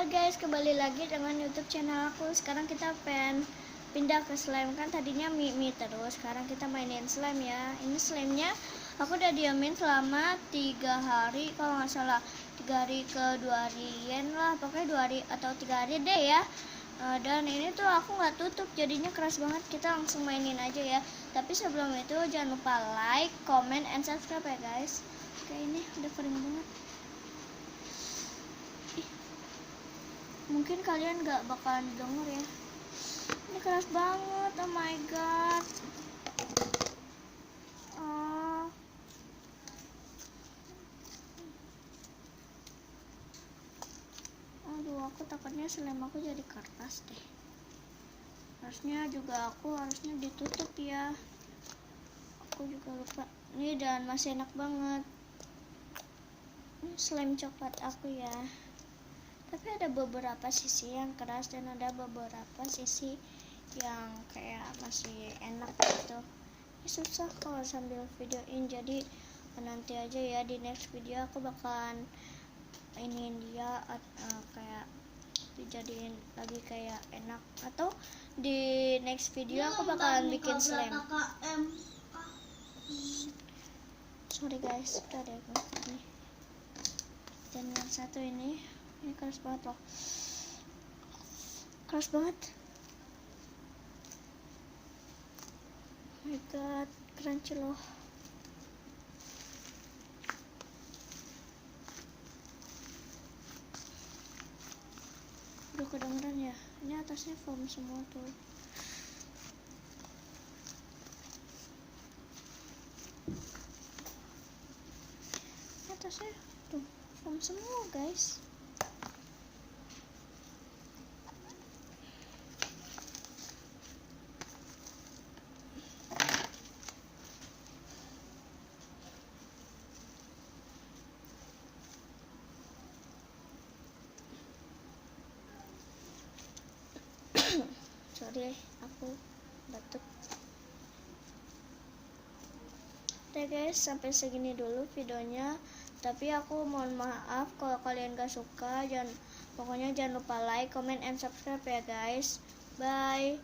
guys, kembali lagi dengan YouTube channel aku. Sekarang kita pengen pindah ke slime, kan tadinya mie terus. Sekarang kita mainin slime ya. Ini slime-nya aku udah diamin selama 3 hari kalau nggak salah. 3 hari ke 2 harian lah, pokoknya 2 hari atau 3 hari deh ya. Dan ini tuh aku nggak tutup, jadinya keras banget. Kita langsung mainin aja ya. Tapi sebelum itu jangan lupa like, comment, and subscribe ya guys. Oke, ini udah kering banget. Mungkin kalian gak bakalan denger ya, ini keras banget. Oh my god. Aduh, aku takutnya slime aku jadi kertas deh. Harusnya juga harusnya ditutup ya. Aku juga lupa nih, dan masih enak banget. Ini slime coklat aku ya. Tapi ada beberapa sisi yang keras dan ada beberapa sisi yang kayak masih enak gitu. Ini susah kalau sambil videoin, jadi nanti aja ya, di next video aku bakalan iniin dia kayak dijadiin lagi kayak enak, atau di next video aku bakalan bikin slime. Sorry guys, udah deh nih. Dan yang satu ini keras banget loh, keras banget. Oh my god, crunchy loh. Udah kedengeran ya, ini atasnya foam semua tuh. Ini atasnya tuh foam semua guys. Sorry, aku batuk. Oke guys, sampai segini dulu videonya. Tapi aku mohon maaf kalau kalian gak suka. Pokoknya jangan lupa like, comment, and subscribe ya guys. Bye.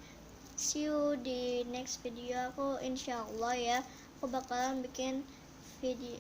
See you di next video aku, insyaallah ya. Aku bakalan bikin video